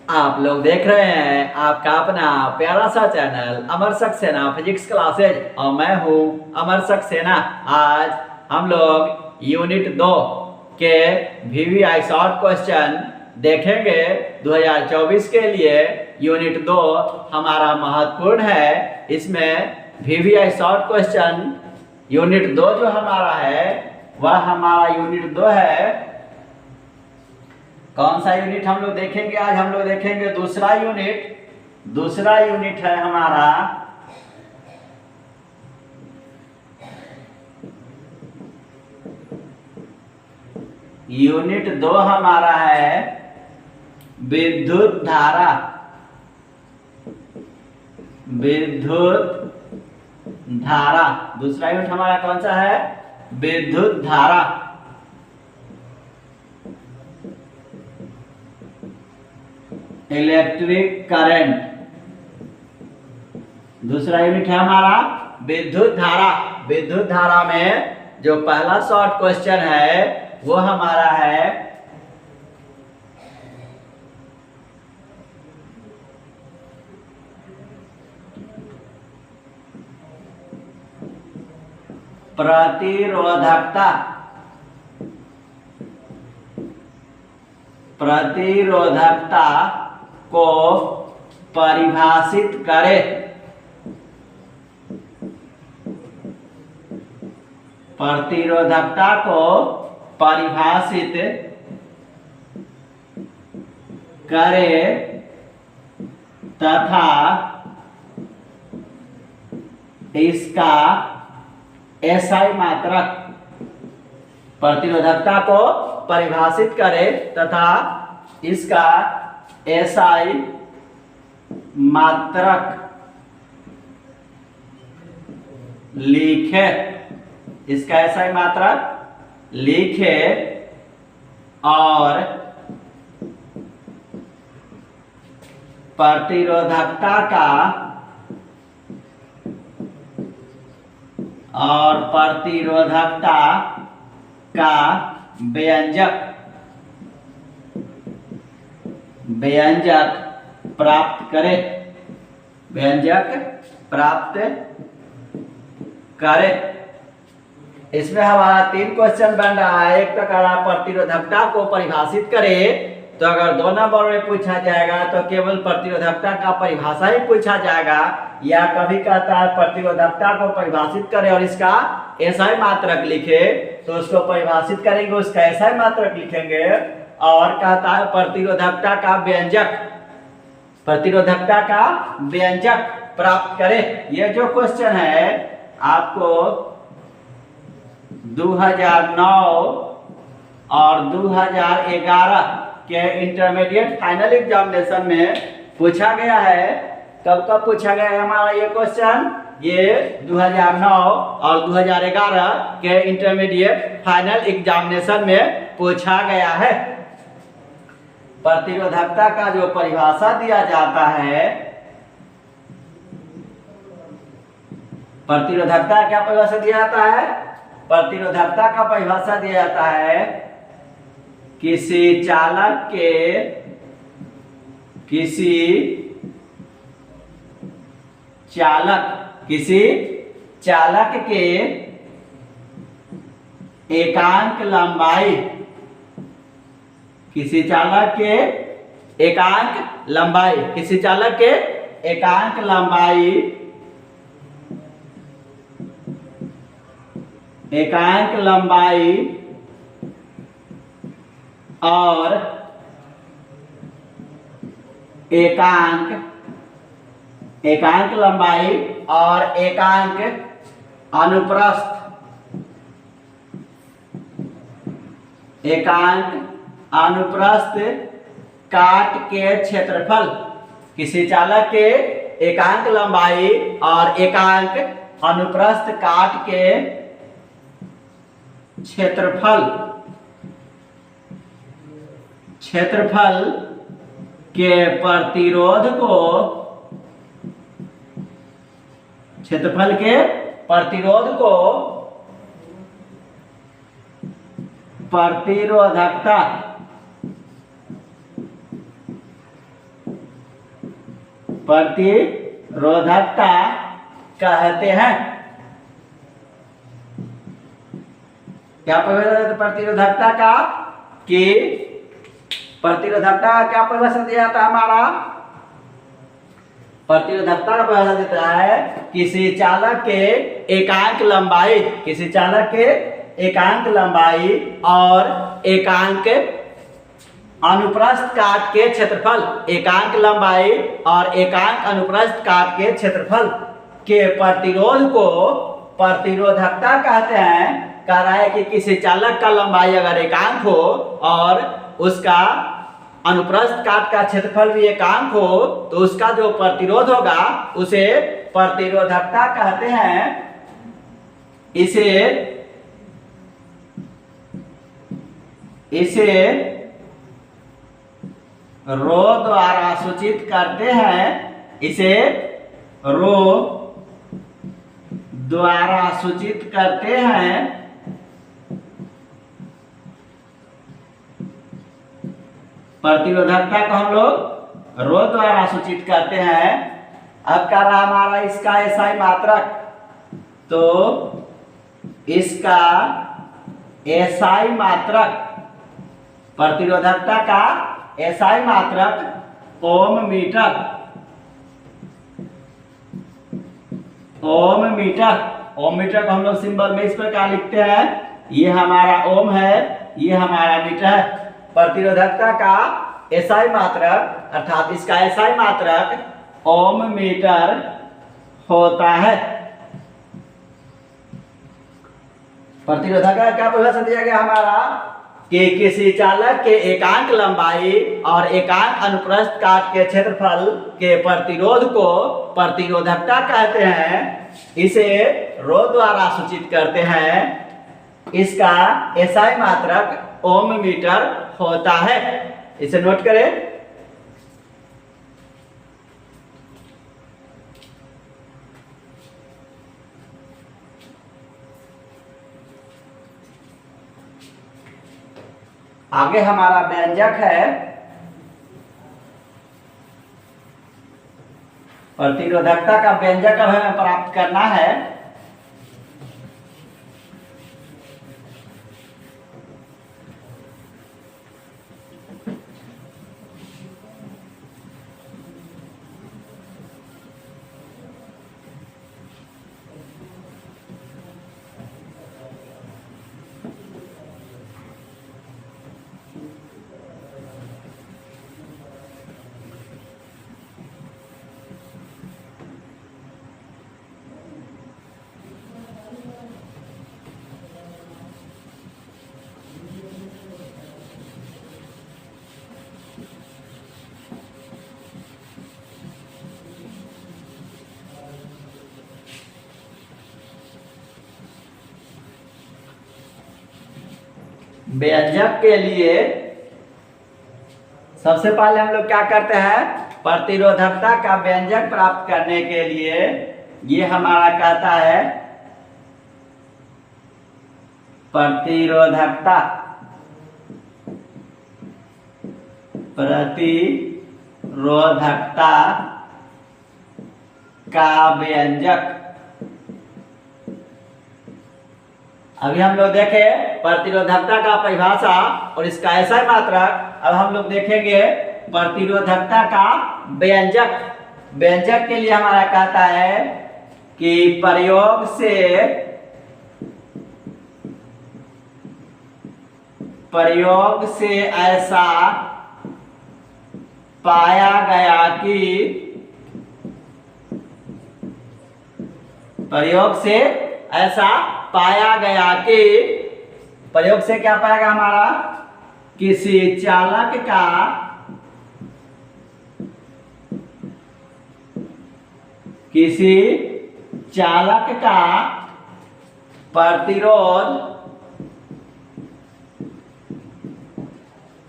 आप लोग देख रहे हैं आपका अपना प्यारा सा चैनल अमर सक्सेना फिजिक्स क्लासेज और मैं हूं अमर सक्सेना। आज हम लोग यूनिट 2 के VVI शॉर्ट क्वेश्चन देखेंगे। 2024 के लिए यूनिट 2 हमारा महत्वपूर्ण है। इसमें VVI शॉर्ट क्वेश्चन यूनिट 2 जो हमारा है वह हमारा यूनिट 2 है। कौन सा यूनिट हम लोग देखेंगे? आज हम लोग देखेंगे दूसरा यूनिट है हमारा यूनिट 2 हमारा है विद्युत धारा। दूसरा यूनिट हमारा कौन सा है? विद्युत धारा। Electric current. दूसरा यूनिट है हमारा विद्युत धारा। विद्युत धारा में जो पहला शॉर्ट क्वेश्चन है वो हमारा है प्रतिरोधकता। प्रतिरोधकता को परिभाषित करें। प्रतिरोधकता को परिभाषित करें तथा इसका एसआई मात्रक। प्रतिरोधकता को परिभाषित करें तथा इसका एसआई मात्रक लिखे। इसका एसआई मात्रक लिखे और प्रतिरोधकता का व्यंजक प्राप्त करें। इसमें हमारा 3 क्वेश्चन बन रहा है। एक तो कह रहा प्रतिरोधकता को परिभाषित करें, तो अगर 2 नंबर में पूछा जाएगा तो केवल प्रतिरोधकता का परिभाषा ही पूछा जाएगा, या कभी कहता है प्रतिरोधकता को परिभाषित करें और इसका एसआई मात्रक लिखे, तो उसको परिभाषित करेंगे, उसका एसआई मात्रक लिखेंगे। और कहता है प्रतिरोधकता का व्यंजक प्राप्त करें। ये जो क्वेश्चन है आपको 2009 और 2011 के इंटरमीडिएट फाइनल एग्जामिनेशन में पूछा गया है। कब पूछा गया है हमारा ये क्वेश्चन? ये 2009 और 2011 के इंटरमीडिएट फाइनल एग्जामिनेशन में पूछा गया है। प्रतिरोधकता का जो परिभाषा दिया जाता है, प्रतिरोधकता क्या परिभाषा दिया जाता है? प्रतिरोधकता का परिभाषा दिया जाता है किसी चालक के एकांक लंबाई। किसी चालक के एकांक लंबाई और एकांक लंबाई और एकांक अनुप्रस्थ। काट के क्षेत्रफल। किसी चालक के एकांक लंबाई और एकांक अनुप्रस्थ काट के क्षेत्रफल के प्रतिरोध को प्रतिरोधकता प्रतिरोधकता कहते हैं। क्या परिभाषा प्रतिरोधकता का कि प्रतिरोधकता का क्या परिभाषा दिया जाता है हमारा? प्रतिरोधकता का परिभाषा देता है किसी चालक के एकांक लंबाई, किसी चालक के एकांक लंबाई और एकांक अनुप्रस्थ काट के क्षेत्रफल, एकांक लंबाई और एकांक अनुप्रस्थ काट के क्षेत्रफल के प्रतिरोध को प्रतिरोधकता कहते हैं। कह रहा है कि किसी चालक का लंबाई अगर एकांक हो और उसका अनुप्रस्थ काट का क्षेत्रफल भी एकांक हो तो उसका जो प्रतिरोध होगा उसे प्रतिरोधकता कहते हैं। इसे रो द्वारा सूचित करते हैं, इसे रो द्वारा सूचित करते हैं। प्रतिरोधकता को हम लोग रो द्वारा सूचित करते हैं। अब कर रहा हमारा इसका एसआई मात्रक, तो इसका एसआई मात्रक, प्रतिरोधकता का एसआई मात्रक ओम मीटर, ओम मीटर। ओम मीटर को हम लोग सिंबल में इस प्रकार लिखते हैं, ये हमारा ओम है, ये हमारा मीटर है। प्रतिरोधकता का एसआई मात्रक अर्थात इसका एसआई मात्रक ओम मीटर होता है। प्रतिरोधकता का क्या परिभाषा दिया गया हमारा कि किसी चालक के एकांक लंबाई और एकांक अनुप्रस्थ काट के क्षेत्रफल के प्रतिरोध को प्रतिरोधकता कहते हैं। इसे रो द्वारा सूचित करते हैं। इसका एसआई मात्रक ओम मीटर होता है। इसे नोट करें। आगे हमारा व्यंजक है प्रतिरोधकता का व्यंजक अब हमें प्राप्त करना है। व्यंजक के लिए सबसे पहले हम लोग क्या करते हैं, प्रतिरोधकता का व्यंजक प्राप्त करने के लिए ये हमारा कहता है प्रतिरोधकता, प्रतिरोधकता का व्यंजक। अभी हम लोग देखे प्रतिरोधकता का परिभाषा और इसका एसआई मात्रक। अब हम लोग देखेंगे प्रतिरोधकता का व्यंजक। व्यंजक के लिए हमारा कहता है कि प्रयोग से ऐसा पाया गया कि प्रयोग से ऐसा पाया गया कि प्रयोग से क्या पाएगा हमारा, किसी चालक का प्रतिरोध,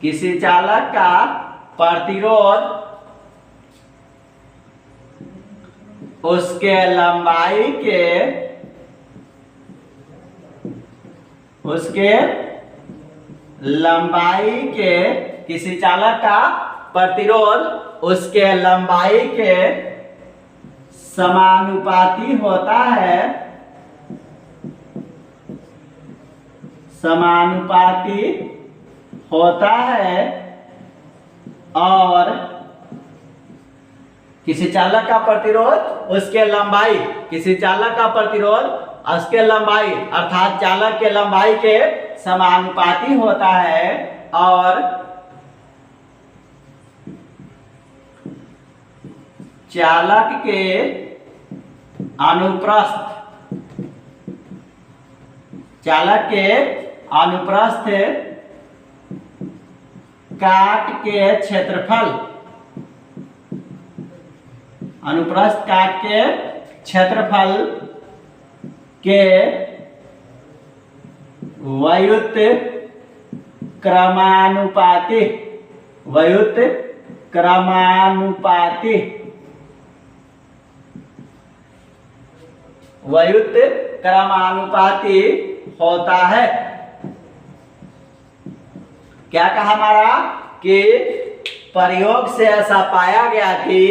किसी चालक का प्रतिरोध उसके लंबाई के किसी चालक का प्रतिरोध उसके लंबाई के समानुपाती होता है, समानुपाती होता है और किसी चालक का प्रतिरोध उसके लंबाई, किसी चालक का प्रतिरोध उसके लंबाई अर्थात चालक के लंबाई के समानुपाती होता है और चालक के अनुप्रस्थ, चालक के अनुप्रस्थ काट के क्षेत्रफल, अनुप्रस्थ काट के क्षेत्रफल के व्युत्क्रमानुपाती, व्युत्क्रमानुपाती, व्युत्क्रमानुपाती होता है। क्या कहा हमारा कि प्रयोग से ऐसा पाया गया कि,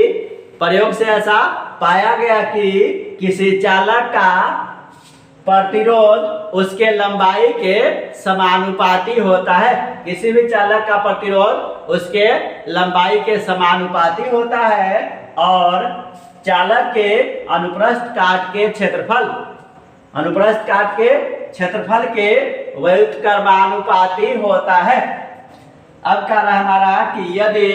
प्रयोग से ऐसा पाया गया कि किसी चालक का प्रतिरोध उसके लंबाई के समानुपाती होता है, किसी भी चालक का प्रतिरोध उसके लंबाई के समानुपाती होता है और चालक के अनुप्रस्थ काट के क्षेत्रफल, अनुप्रस्थ काट के क्षेत्रफल के व्युत्क्रमानुपाती होता है। अब कह रहा हमारा कि यदि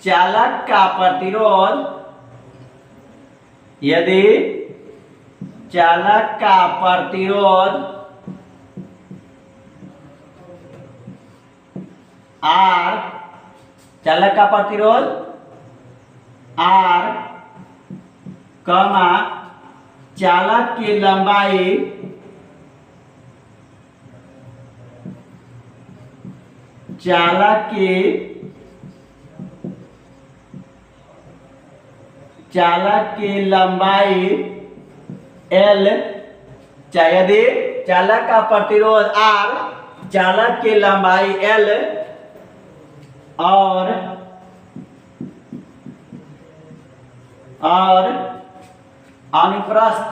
चालक का प्रतिरोध, यदि चालक का प्रतिरोध R, चालक का प्रतिरोध R, चालक की लंबाई चालक की लंबाई L, यदि चालक का प्रतिरोध R, चालक की लंबाई L और अनुप्रस्थ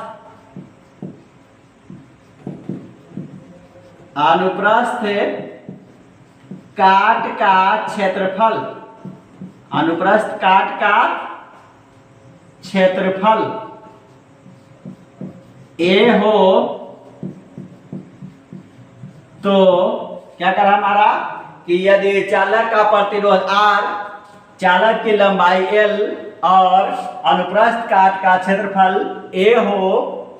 काट का क्षेत्रफल, अनुप्रस्थ काट का क्षेत्रफल A हो तो क्या करा हमारा कि यदि चालक का प्रतिरोध R, चालक की लंबाई L और अनुप्रस्थ काट का क्षेत्रफल A हो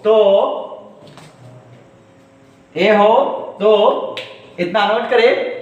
तो इतना नोट करें।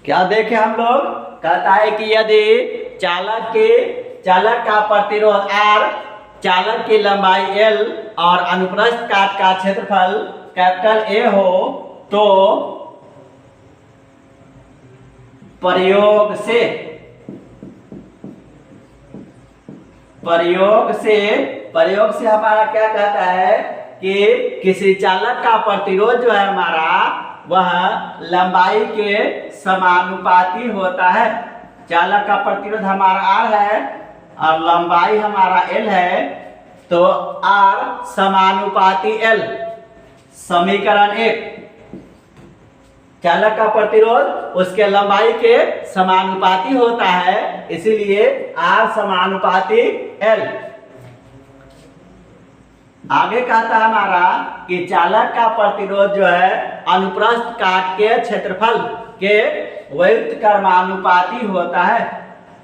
क्या देखे हम लोग, कहता है कि यदि चालक का प्रतिरोध R, चालक की लंबाई L और अनुप्रस्थ काट का क्षेत्रफल कैपिटल A हो तो प्रयोग से हमारा क्या कहता है कि किसी चालक का प्रतिरोध जो है हमारा वह लंबाई के समानुपाती होता है। चालक का प्रतिरोध हमारा R है और लंबाई हमारा L है तो R समानुपाती L। समीकरण 1, चालक का प्रतिरोध उसके लंबाई के समानुपाती होता है, इसीलिए R समानुपाती L। आगे कहता है हमारा कि चालक का प्रतिरोध जो है अनुप्रस्थ काट के क्षेत्रफल के व्युत्क्रमानुपाती होता है।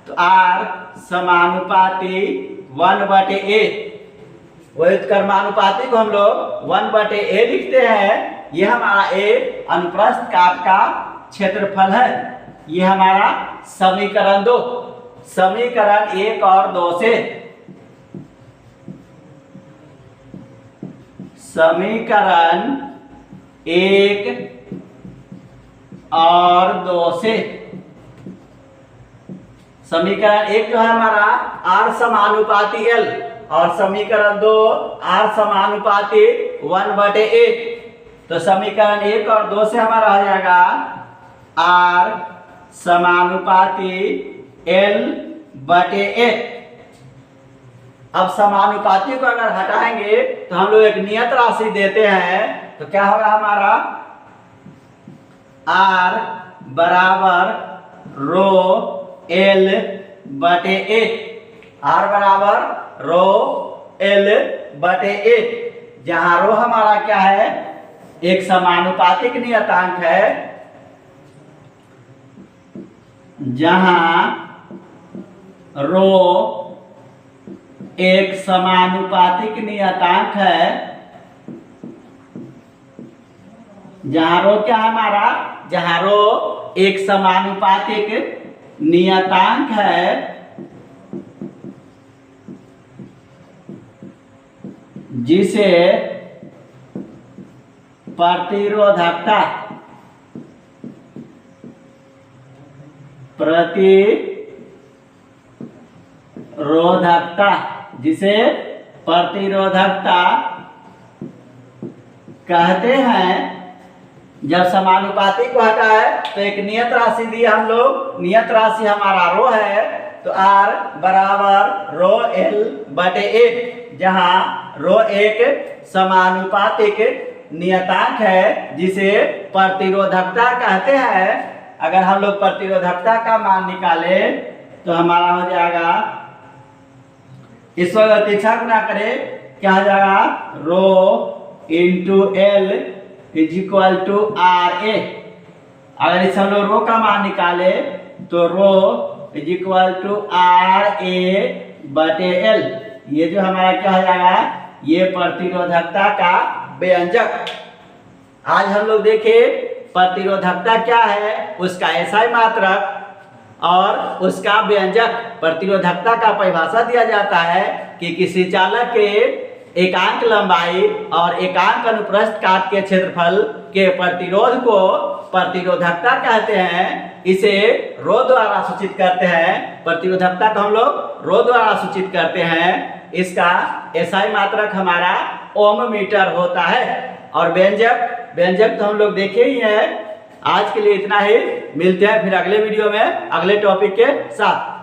तो R समानुपाती 1/a, व्युत्क्रमानुपाती को हम लोग 1/a लिखते हैं। ये हमारा A अनुप्रस्थ काट का क्षेत्रफल है। ये हमारा समीकरण 2, समीकरण 1 और 2 से, समीकरण 1 और 2 से, समीकरण 1 जो है हमारा R समानुपाती L और समीकरण 2 R समानुपाती 1/a। तो समीकरण 1 और 2 से हमारा हो जाएगा R समानुपाती L/a। अब समानुपाती को अगर हटाएंगे तो हम लोग एक नियत राशि देते हैं। तो क्या होगा हमारा R बराबर रो L/a, R बराबर रो L/a, जहां रो हमारा क्या है, एक समानुपातिक नियतांक है। जहां रो एक समानुपातिक नियतांक है, जहां रो क्या है हमारा, जहां रो एक समानुपातिक नियतांक है, जिसे प्रतिरोधकता जिसे प्रतिरोधकता कहते हैं। जब समानुपाती को हटा है तो एक नियत राशि दी हम लोग, नियत राशि हमारा रो है। तो R बराबर रो L/a, जहां रो एक समानुपातिक नियतांक है जिसे प्रतिरोधकता कहते हैं। अगर हम लोग प्रतिरोधकता का मान निकाले तो हमारा हो जाएगा, इस वक्त इच्छा गुना करें, क्या हो जाएगा, row into L is equal to RA। अगर इस हम लोग रो का मान निकाले तो रो इजिक्वल टू RA/L। ये जो हमारा क्या हो जाएगा, ये प्रतिरोधकता का व्यंजक। आज हम लोग देखें प्रतिरोधकता क्या है, उसका SI मात्रक और उसका व्यंजक। प्रतिरोधकता का परिभाषा दिया जाता है कि किसी चालक के एकांक लंबाई और एकांक अनुप्रस्थ काट के क्षेत्रफल के प्रतिरोध को प्रतिरोधकता कहते हैं। इसे रो द्वारा सूचित करते हैं, प्रतिरोधकता को हम लोग रो द्वारा सूचित करते हैं। इसका SI मात्रक हमारा ओम मीटर होता है। और व्यंजक तो हम लोग देखे ही हैं। आज के लिए इतना ही, मिलते हैं फिर अगले वीडियो में अगले टॉपिक के साथ।